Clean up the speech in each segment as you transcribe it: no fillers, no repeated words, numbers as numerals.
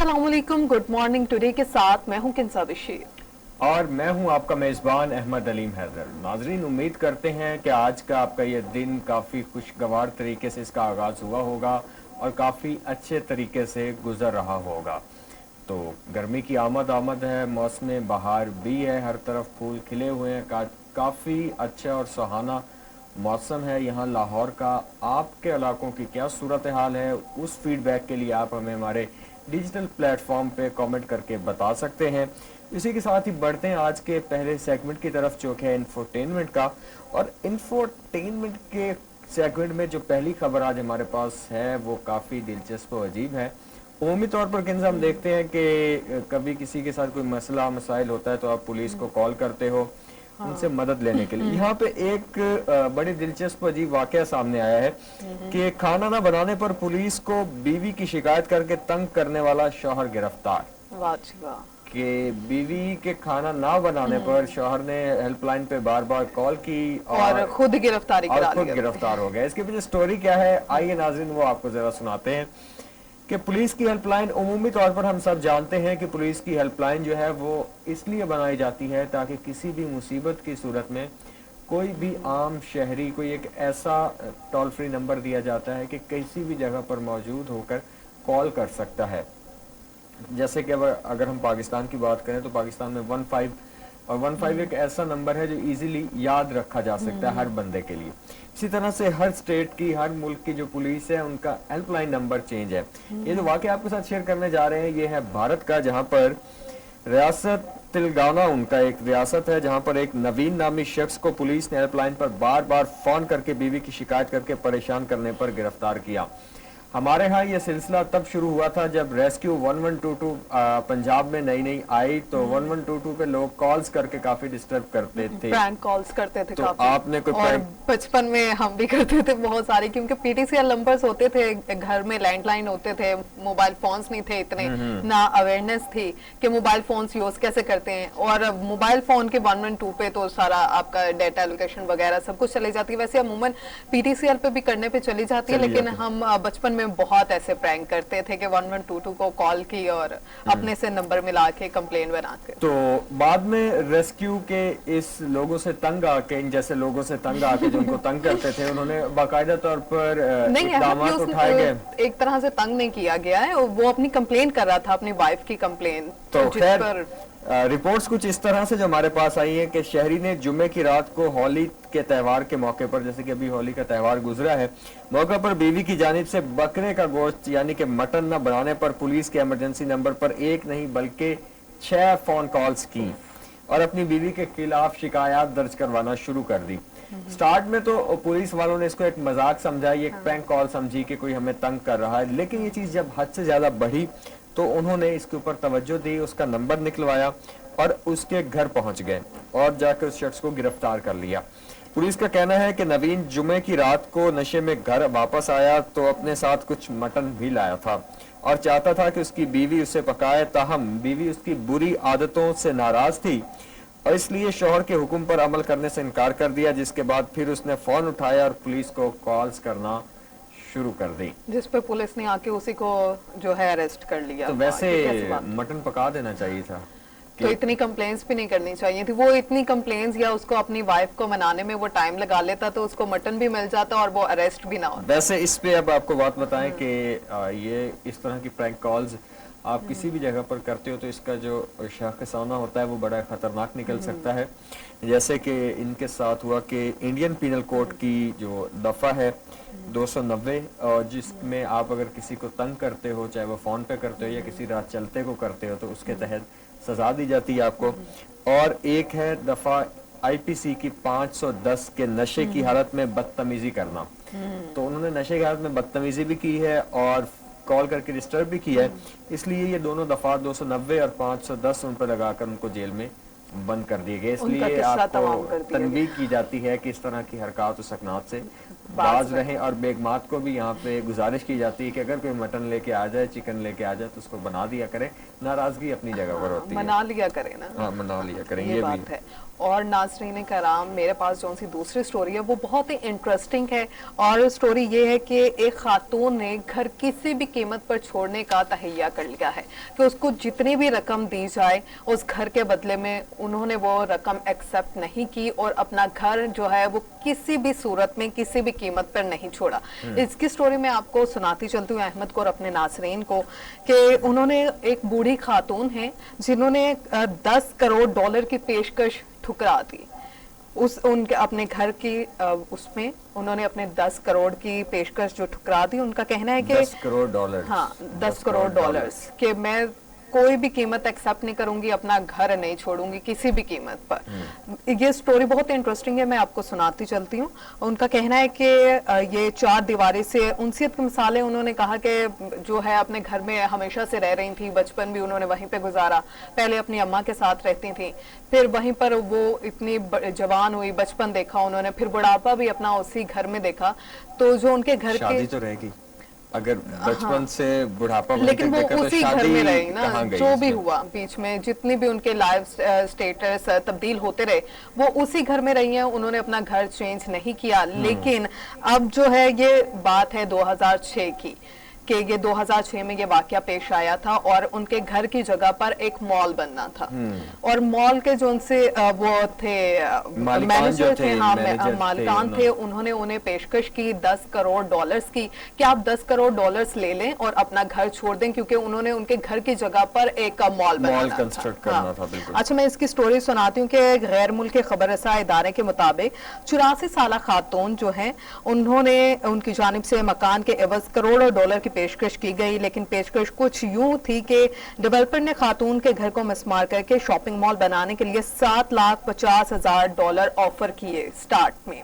अस्सलाम वालेकुम, good morning today के साथ मैं हूं किंसा बशीर और मैं हूं आपका मेज़बान अहमद अलीम हैदर। नाजरीन, उम्मीद करते हैं कि आज का आपका ये दिन काफ़ी खुशगवार तरीके से इसका आगाज़ हुआ होगा और काफ़ी अच्छे तरीके से गुजर रहा होगा। तो गर्मी की आमद आमद है, मौसम बहार भी है, हर तरफ फूल खिले हुए हैं, काफ़ी अच्छा और सुहाना मौसम है यहाँ लाहौर का। आपके इलाकों की क्या सूरत हाल है, उस फीडबैक के लिए आप हमें हमारे डिजिटल प्लेटफॉर्म पे कमेंट करके बता सकते हैं। इसी के साथ ही बढ़ते हैं आज के पहले सेगमेंट की तरफ, जो है इंफोटेनमेंट का। और इंफोटेनमेंट के सेगमेंट में जो पहली खबर आज हमारे पास है वो काफ़ी दिलचस्प और अजीब है। उमूमी तौर पर किन्स हम देखते हैं कि कभी किसी के साथ कोई मसला मसाइल होता है तो आप पुलिस को कॉल करते हो उनसे मदद लेने के लिए। यहाँ पे एक बड़ी दिलचस्प अजीब वाकया सामने आया है कि खाना ना बनाने पर पुलिस को बीवी की शिकायत करके तंग करने वाला शौहर गिरफ्तार। वाह जी वाह। कि बीवी के खाना ना बनाने पर शौहर ने हेल्पलाइन पे बार बार कॉल की और खुद गिरफ्तारी करा खुद लिया। गिरफ्तार हो गया। इसके पीछे स्टोरी क्या है, आइए नाज़रीन वो आपको जरा सुनाते हैं। कि पुलिस की हेल्पलाइन, उमूमी तौर पर हम सब जानते हैं कि पुलिस की हेल्पलाइन जो है वो इसलिए बनाई जाती है ताकि किसी भी मुसीबत की सूरत में कोई भी आम शहरी, कोई एक ऐसा टोल फ्री नंबर दिया जाता है कि किसी भी जगह पर मौजूद होकर कॉल कर सकता है। जैसे कि अगर हम पाकिस्तान की बात करें तो पाकिस्तान में 15 और 15 एक ऐसा नंबर है जो इजीली याद रखा जा सकता है हर बंदे के लिए। इसी तरह से हर स्टेट की, हर मुल्क की जो पुलिस है उनका हेल्पलाइन नंबर चेंज है। ये जो वाकया आपके साथ शेयर करने जा रहे हैं ये है भारत का, जहां पर रियासत तेलंगाना उनका एक रियासत है, जहां पर एक नवीन नामी शख्स को पुलिस ने हेल्पलाइन पर बार बार फोन करके बीवी की शिकायत करके परेशान करने पर गिरफ्तार किया। हमारे यहाँ ये सिलसिला तब शुरू हुआ था जब रेस्क्यू 1122 पंजाब में नई नई आई तो 1122 पे लोग कॉल्स करके काफी डिस्टर्ब करते थे, प्रैंक कॉल्स करते थे। तो काफी आपने कोई और बचपन में हम भी करते थे बहुत सारे, क्योंकि पीटीसीएल नंबर्स होते थे घर में, लैंडलाइन होते थे, मोबाइल फोन्स नहीं थे इतने, ना अवेयरनेस थी कि मोबाइल फोन्स यूज कैसे करते हैं। और मोबाइल फोन के 112 पे तो सारा आपका डेटा लोकेशन वगैरह सब कुछ चली जाती है। वैसे अमूमन पीटीसीएल पे भी करने पे चली जाती है, लेकिन हम बचपन में बहुत ऐसे प्रैंक करते थे कि 1122 को कॉल की और अपने से नंबर मिला के कंप्लेन बना के। तो बाद में रेस्क्यू के इस लोगों से तंग आके, इन जैसे लोगों से तंग आके जो उनको तंग करते थे, उन्होंने बाकायदा तौर पर इक़दामात उठाए गए। एक तरह से तंग नहीं किया गया है, वो अपनी कंप्लेन कर रहा था, अपनी वाइफ की कंप्लेन। तो खैर रिपोर्ट्स कुछ इस तरह से जो हमारे पास आई है कि शहरी ने जुम्मे की रात को होली के त्यौहार के मौके पर, जैसे कि अभी होली का त्यौहार गुजरा है, मौके पर बीवी की जानिब से बकरे का गोश्त यानी कि मटन न बनाने पर पुलिस के इमरजेंसी नंबर पर एक नहीं बल्कि 6 फोन कॉल्स की और अपनी बीवी के खिलाफ शिकायत दर्ज करवाना शुरू कर दी। स्टार्ट में तो पुलिस वालों ने इसको एक मजाक समझा, ये एक प्रैंक कॉल समझी कि कोई हमें तंग कर रहा है, लेकिन ये चीज जब हद से ज्यादा बढ़ी तो उन्होंने इसके ऊपर तवज्जो दी, उसका नंबर निकलवाया और उसके घर पहुंच गए और जाकर उस शख्स को गिरफ्तार कर लिया। पुलिस का कहना है कि नवीन जुमे की रात को नशे में घर वापस आया तो अपने साथ कुछ मटन भी लाया था और चाहता था कि उसकी बीवी उसे पकाए, ताहम बीवी उसकी बुरी आदतों से नाराज थी और इसलिए शौहर के हुक्म पर अमल करने से इनकार कर दिया, जिसके बाद फिर उसने फोन उठाया और पुलिस को कॉल्स करना शुरू कर दी, जिस पे पुलिस ने आके उसी को जो है अरेस्ट कर लिया। तो वैसे मटन पका देना चाहिए था। तो इतनी कंप्लेंट्स भी नहीं करनी चाहिए थी। वो इतनी कंप्लेंट्स या उसको अपनी वाइफ को मनाने में वो टाइम लगा लेता तो उसको मटन भी मिल जाता और वो अरेस्ट भी ना होता। वैसे इस पे अब आपको बात बताएं कि ये इस तरह की प्रैंक कॉल्स आप किसी भी जगह पर करते हो तो इसका जो शाखसाना होता है वो बड़ा खतरनाक निकल सकता है। जैसे कि इनके साथ हुआ कि इंडियन पीनल कोड की जो दफा है 290 और जिसमें आप अगर किसी को तंग करते हो, चाहे वो फोन पे करते हो या किसी राह चलते को करते हो, तो उसके तहत सजा दी जाती है आपको। और एक है दफा आईपीसी की 510 के नशे की हालत में बदतमीजी करना। तो उन्होंने नशे की हालत में बदतमीजी भी की है और कॉल करके डिस्टर्ब भी किया है, इसलिए ये दोनों दफा 290 और 510 उन पर लगाकर उनको जेल में बंद कर दिए गए। इसलिए आपको तनबीह की जाती है कि इस तरह की हरकत और सकनात से बाज रहें। और बेगमात को भी यहाँ पे गुजारिश की जाती है कि अगर कोई मटन लेके आ जाए, चिकन लेके आ जाए, तो उसको बना दिया करें। नाराजगी अपनी जगह पर होती है, मना लिया करें ना। हाँ मना लिया करें, ये ये बात भी है। और नाज़रीन कराम, मेरे पास जो सी दूसरी स्टोरी है वो बहुत ही इंटरेस्टिंग है। और स्टोरी ये है कि एक खातून ने घर किसी भी कीमत पर छोड़ने का तहैया कर लिया है कि उसको जितनी भी रकम दी जाए उस घर के बदले में उन्होंने वो रकम एक्सेप्ट नहीं की और अपना घर जो है वो किसी भी सूरत में किसी भी कीमत पर नहीं छोड़ा। इसकी स्टोरी मैं आपको सुनाती चलती हूँ अहमद को और अपने नाज़रीन को कि उन्होंने, एक बूढ़ी खातून है जिन्होंने 10 करोड़ डॉलर की पेशकश ठुकरा दी। उनके अपने घर की उसमें उन्होंने अपने 10 करोड़ की पेशकश जो ठुकरा दी। उनका कहना है कि 10 करोड़ डॉलर, हाँ 10 करोड़ डॉलर्स कि मैं कोई भी कीमत एक्सेप्ट नहीं करूंगी, अपना घर नहीं छोड़ूंगी किसी भी कीमत पर। ये स्टोरी बहुत इंटरेस्टिंग है, मैं आपको सुनाती चलती हूँ। उनका कहना है कि ये 4 दीवारी से उनसियत की मिसालें उन्होंने कहा कि जो है अपने घर में हमेशा से रह रही थी, बचपन भी उन्होंने वहीं पे गुजारा। पहले अपनी अम्मा के साथ रहती थी, फिर वहीं पर वो इतनी जवान हुई, बचपन देखा उन्होंने, फिर बुढ़ापा भी अपना उसी घर में देखा। तो जो उनके घर शादी के तो रहेगी अगर बचपन से बुढ़ापा लेकिन वो तो उसी घर में रही ना, जो भी इसमें? हुआ बीच में जितनी भी उनके लाइफ स्टेटस तब्दील होते रहे वो उसी घर में रही हैं। उन्होंने अपना घर चेंज नहीं किया। लेकिन अब जो है ये बात है 2006 की कि ये 2006 में ये वाकया पेश आया था और उनके घर की जगह पर एक मॉल बनना था। और मॉल के जो उनसे वो थे मैनेजर थे, हाँ मालिकान थे, उन्होंने उन्हें पेशकश की 10 करोड़ डॉलर्स की कि आप 10 करोड़ डॉलर्स ले लें और अपना घर छोड़ दें, क्योंकि उन्होंने उनके घर की जगह पर एक मॉल कंस्ट्रक्ट करना था। बिल्कुल। अच्छा, मैं इसकी स्टोरी सुनाती हूँ कि गैर मुल्की खबर रसा इदारे के मुताबिक 84 साल खातून जो है उन्होंने उनकी जानिब से मकान के एवज करोड़ों डॉलर की पेशकश की गई। लेकिन पेशकश कुछ यूं थी कि डेवलपर ने खातून के घर को मिसमार करके शॉपिंग मॉल बनाने के लिए $7,50,000 ऑफर किए स्टार्ट में।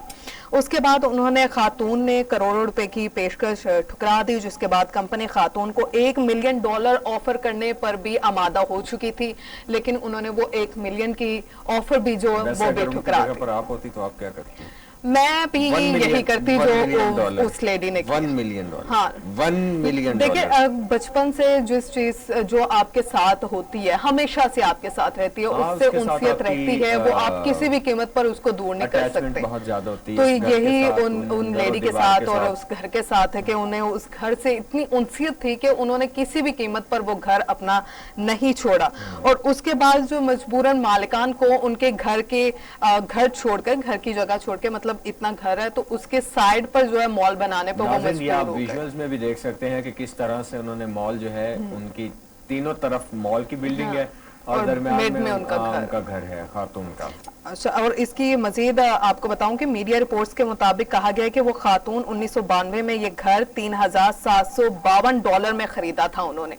उसके बाद उन्होंने खातून ने करोड़ों रुपए की पेशकश ठुकरा दी, जिसके बाद कंपनी खातून को $1 मिलियन ऑफर करने पर भी आमादा हो चुकी थी। लेकिन उन्होंने वो $1 मिलियन की ऑफर भी जो वो भी ठुकरा दी। पर आप होती तो आप क्या करती? मैं भी यही करती जो उस लेडी ने किया। $1 मिलियन। हाँ, $1 मिलियन। देखिए बचपन से जिस चीज जो आपके साथ होती है हमेशा से आपके साथ रहती है, उससे उनसियत रहती है, वो आप किसी भी कीमत पर उसको दूर नहीं कर सकते। बहुत ज्यादा होती है। तो यही उन लेडी के साथ और उस घर के साथ है कि उन्हें उस घर से इतनी उनसियत थी कि उन्होंने किसी भी कीमत पर वो घर अपना नहीं छोड़ा। और उसके बाद जो मजबूरन मालिकान को उनके घर के घर छोड़कर, घर की जगह छोड़ के, मतलब इतना घर है तो उसके साइड पर जो है मॉल बनाने पर वो मजबूर हो गए। विजुअल्स में भी देख सकते हैं कि किस तरह से उन्होंने मॉल जो है उनकी तीनों तरफ मॉल की बिल्डिंग है और दरमियान में उनका घर है खातून का। अच्छा, और इसकी मजीद आपको बताऊं कि मीडिया रिपोर्ट्स के मुताबिक कहा गया है कि वो खातून 1992 में ये घर $3,752 में खरीदा था उन्होंने।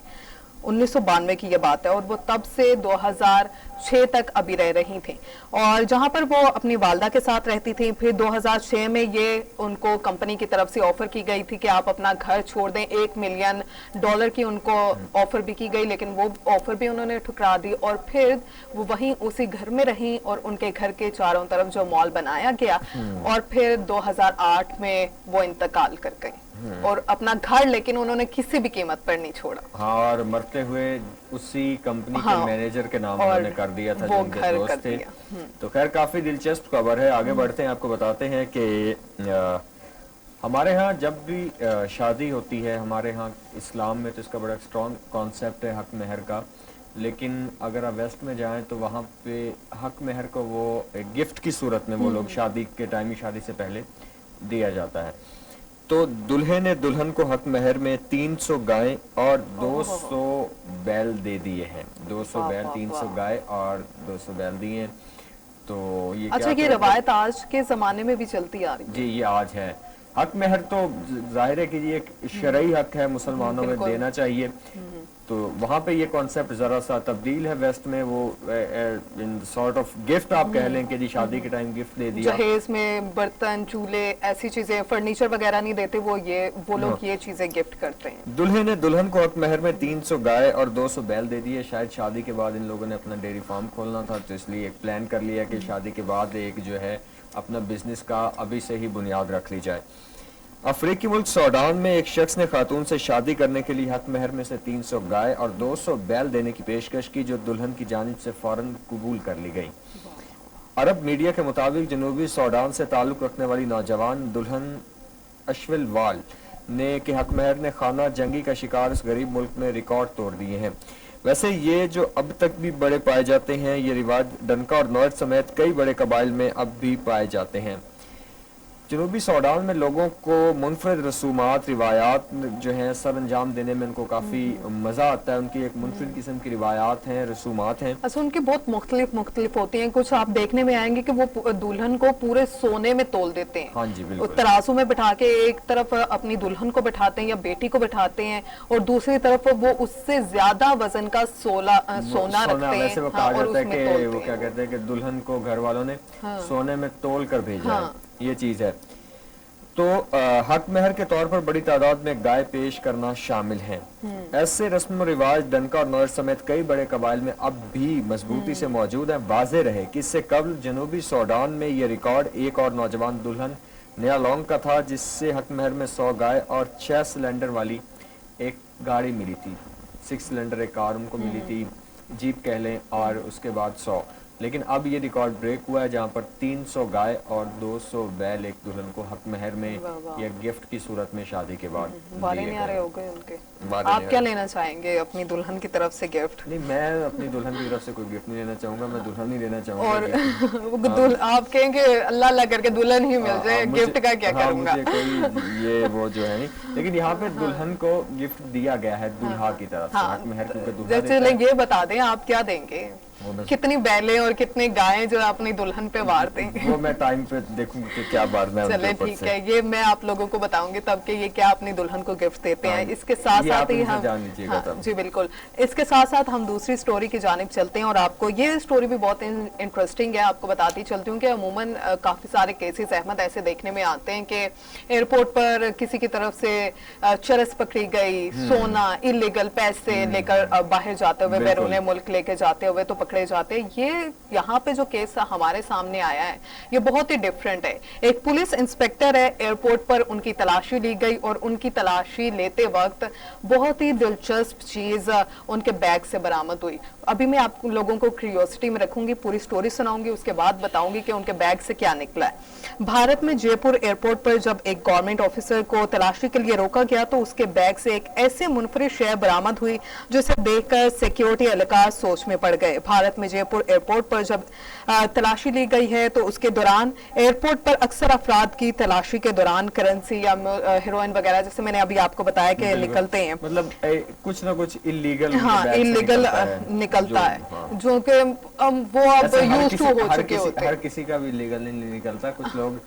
1992 की ये बात है और वो तब से 2006 तक अभी रह रही थी और जहां पर वो अपनी वालदा के साथ रहती थी। फिर 2006 में ये उनको कंपनी की तरफ से ऑफर की गई थी कि आप अपना घर छोड़ दें। $1 मिलियन की उनको ऑफर भी की गई, लेकिन वो ऑफर भी उन्होंने ठुकरा दी और फिर वो वहीं उसी घर में रही और उनके घर के चारों तरफ जो मॉल बनाया गया और फिर 2008 में वो इंतकाल कर गई और अपना घर लेकिन उन्होंने किसी भी कीमत पर नहीं छोड़ा। हाँ, और मरते हुए उसी कंपनी के मैनेजर के नाम उन्होंने कर दिया था जो उनके दोस्त थे। तो खैर काफी दिलचस्प खबर है। आगे बढ़ते हैं, आपको बताते हैं कि हमारे यहाँ जब भी शादी होती है, हमारे यहाँ इस्लाम में तो इसका बड़ा स्ट्रॉन्ग कॉन्सेप्ट है हक महर का। लेकिन अगर आप वेस्ट में जाएं तो वहाँ पे हक महर को वो एक गिफ्ट की सूरत में वो लोग शादी के टाइम ही, शादी से पहले दिया जाता है। तो दूल्हे ने दुल्हन को हक महर में 300 गाय और 200 बैल दे दिए हैं। 200 बैल, 300 गाय और 200 बैल दिए हैं। तो ये अच्छा, ये रवायत आज के जमाने में भी चलती आ रही है? जी, ये आज है। हक महर तो जाहिर है कि ये एक शरई हक है, मुसलमानों में देना चाहिए। तो वहाँ पे ये कॉन्सेप्ट जरा सा तब्दील है वेस्ट में। वो सॉर्ट ऑफ गिफ्ट आप कह लें कि जी शादी के टाइम गिफ्ट दे दिया। जहेज में बर्तन, चूल्हे, ऐसी चीजें, फर्नीचर वगैरह नहीं देते वो लोग ये चीजें गिफ्ट करते हैं। दूल्हे ने दुल्हन को हक महर में 300 गाय और 200 बैल दे दिए। शायद शादी के बाद इन लोगों ने अपना डेयरी फार्म खोलना था, तो इसलिए एक प्लान कर लिया कि शादी के बाद एक जो है अपना बिजनेस का अभी से ही बुनियाद रख ली जाए। अफ्रीकी मुल्क सूडान में एक शख्स ने खातून से शादी करने के लिए हक महर में से 300 गाय और 200 बैल देने की पेशकश की, जो दुल्हन की जानिब से फौरन कबूल कर ली गई। अरब मीडिया के मुताबिक जनूबी सूडान से ताल्लुक रखने वाली नौजवान दुल्हन अशविल वाल ने के हक महर ने खाना जंगी का शिकार उस गरीब मुल्क में रिकॉर्ड तोड़ दिए हैं। वैसे ये जो अब तक भी बड़े पाए जाते हैं, ये रिवाज डनका और नॉर्थ समेत कई बड़े कबाइल में अब भी पाए जाते हैं। जनूबी सूडान में लोगों को मुनफरद रसूमात रिवायात जो हैं सर अंजाम देने में उनको काफ़ी मज़ा आता है। उनकी एक मुनफरद किस्म की रिवायात हैं, रसूमात हैं। अच्छा, उनकी बहुत मुख्तलिफ होती हैं। कुछ आप देखने में आएंगे कि वो दुल्हन को पूरे सोने में तोल देते हैं। हाँ जी, बिल्कुल। तराजू में बिठा के एक तरफ अपनी दुल्हन को बिठाते हैं या बेटी को बिठाते हैं और दूसरी तरफ वो उससे ज्यादा वजन का सोना रखते हैं। वैसे वो कहा जाता है कि वो क्या कहते हैं कि दुल्हन को घर वालों ने सोने में तोल कर भेजा है, ये चीज है। तो हक महर के तौर पर बड़ी तादाद में गाय पेश करना शामिल है। ऐसे रस्म रिवाज डनका और नॉर्थ समेत कई बड़े कबाइल में अब भी मजबूती से मौजूद है। वाज़े रहे कि इससे कबल जनूबी सूडान में ये रिकॉर्ड एक और नौजवान दुल्हन नया लॉन्ग का था, जिससे हक महर में 100 गाय और 6 सिलेंडर वाली एक गाड़ी मिली थी। 6 सिलेंडर एक कार उनको मिली थी, जीप कह लें, और उसके बाद 100। लेकिन अब ये रिकॉर्ड ब्रेक हुआ है, जहां पर 300 गाय और 200 बैल एक दुल्हन को हक महर में या गिफ्ट की सूरत में शादी के बाद वारे नहीं आ रहे हो गए उनके। आप क्या लेना चाहेंगे अपनी दुल्हन की तरफ से गिफ्ट? नहीं, मैं अपनी दुल्हन की तरफ से कोई गिफ्ट नहीं लेना चाहूंगा, मैं दुल्हन ही लेना चाहूंगा। और आप कहेंगे अल्लाह अल्लाह करके दुल्हन ही मिल जाए, गिफ्ट का क्या करूंगा? ये वो जो है नहीं, लेकिन यहाँ पे दुल्हन को गिफ्ट दिया गया है दूल्हा की तरफ से, हक महर क्योंकि दूल्हा देता है। ये बता दें आप क्या देंगे, कितनी बैलें और कितने गायें जो अपनी दुल्हन पे वार देंगे? वो मैं टाइम पे देखूंगी कि क्या वारना है। चले ठीक है, ये मैं आप लोगों को बताऊंगी तब कि ये क्या अपनी दुल्हन को गिफ्ट देते हैं। इसके साथ साथ ही हम जी बिल्कुल, इसके साथ साथ हम दूसरी स्टोरी की जानिब चलते हैं और आपको ये स्टोरी भी बहुत इंटरेस्टिंग है। आपको बताती चलती हूँ कि अमूमन काफी सारे केसेस अहमद ऐसे देखने में आते हैं कि एयरपोर्ट पर किसी की तरफ से चरस पकड़ी गई, सोना, इलीगल पैसे लेकर बाहर जाते हुए, बैरून मुल्क लेके जाते हुए तो पकड़े जाते हैं। ये यहाँ पे जो केस हमारे सामने आया है ये बहुत ही डिफरेंट है। एक पुलिस इंस्पेक्टर है, एयरपोर्ट पर उनकी तलाशी ली गई और उनकी तलाशी लेते वक्त बहुत ही दिलचस्प चीज उनके बैग से बरामद हुई। अभी मैं आप लोगों को क्यूरियोसिटी में रखूंगी, पूरी स्टोरी सुनाऊंगी, उसके बाद बताऊंगी कि उनके बैग से क्या निकला है। भारत में जयपुर एयरपोर्ट पर जब एक गवर्नमेंट ऑफिसर को तलाशी के लिए रोका गया तो उसके बैग से एक ऐसे मुनफरिद शय बरामद हुई जिसे देखकर सिक्योरिटी एहलकार सोच में पड़ गए। भारत में जयपुर एयरपोर्ट पर जब तलाशी ली गई है तो उसके दौरान एयरपोर्ट पर अक्सर अफराद की तलाशी के दौरान करेंसी या हेरोइन वगैरह, जैसे मैंने अभी आपको बताया कि निकलते हैं, मतलब कुछ ना कुछ इलीगल इलीगल निकलता है जो कि वो अब यूज्ड टू हो चुके होते हैं। हर किसी का भी लीगल नहीं निकलता। कुछ लोग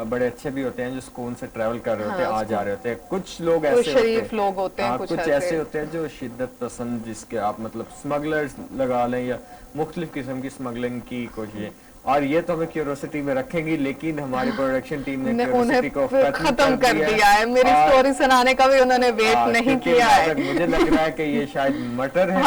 बड़े अच्छे भी होते हैं जो सुकून से ट्रैवल कर रहे होते हैं, आ जा रहे होते हैं। कुछ लोग ऐसे शरीफ लोग होते हैं, कुछ ऐसे होते हैं जो शिद्दत पसंद, जिसके आप मतलब स्मगलर्स लगा लें या मुख्तलिफ किस्म की स्मगलिंग की कोशिश। और ये तो हमें क्यूरियोसिटी में रखेंगी, लेकिन हमारी प्रोडक्शन टीम ने क्यूरियोसिटी को खत्म कर दिया है। मेरी स्टोरी सुनाने का भी उन्होंने वेट नहीं किया है। मुझे लग रहा है कि ये शायद मटर है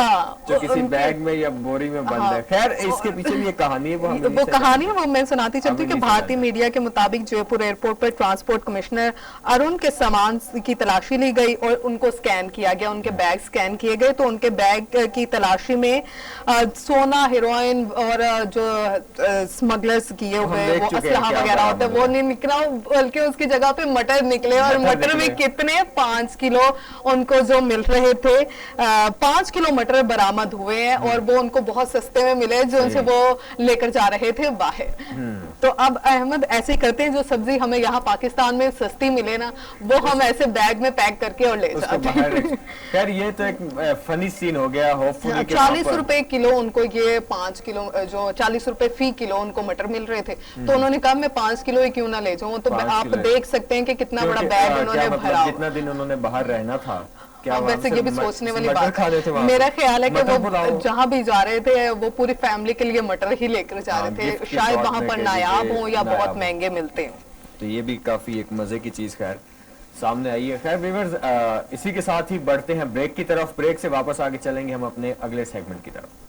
जो किसी बैग में या बोरी में बंद है। खैर, इसके पीछे भी एक कहानी है, वो कहानी है वो मैं सुनाती चलती हूँ कि भारतीय मीडिया के मुताबिक जयपुर एयरपोर्ट पर ट्रांसपोर्ट कमिश्नर अरुण के सामान की तलाशी ली गई और उनको स्कैन किया गया, उनके बैग स्कैन किए गए तो उनके बैग की तलाशी में सोना, हेरोइन और जो स्मगलर्स किए हुए वो असलहा वगैरह होते हैं वो नहीं निकला, बल्कि उसकी जगह पे मटर निकले। और मटर में कितने 5 किलो उनको जो मिल रहे थे, 5 किलो मटर बरामद हुए हैं और वो उनको बहुत सस्ते में मिले जो उनसे वो लेकर जा रहे थे बाहर। तो अब अहमद ऐसे करते हैं, जो सब्जी हमें यहाँ पाकिस्तान में सस्ती मिले ना, वो हम ऐसे बैग में पैक करके और ले जाते हैं। खैर, ये तो एक फनी सीन हो गया। होपफुली 40 रुपए किलो उनको, ये 5 किलो जो 40 रुपए फी किलो उनको मटर मिल रहे थे, तो उन्होंने कहा मैं 5 किलो ही क्यों ना ले जाऊं। तो आप देख सकते हैं कि कितना बड़ा बैग उन्होंने भरा। कितना दिन उन्होंने बाहर रहना था, क्या वैसे ये भी सोचने वाली बात है। मेरा ख्याल है कि वो जहाँ भी जा रहे थे वो पूरी फैमिली के लिए मटर ही लेकर जा रहे थे, शायद वहाँ पर नायाब हो या बहुत महंगे मिलते हैं। तो ये भी काफी एक मजे की चीज खैर सामने आई है। खैर व्यूअर्स, इसी के साथ ही बढ़ते हैं ब्रेक की तरफ। ब्रेक से वापस आगे चलेंगे हम अपने अगले सेगमेंट की तरफ।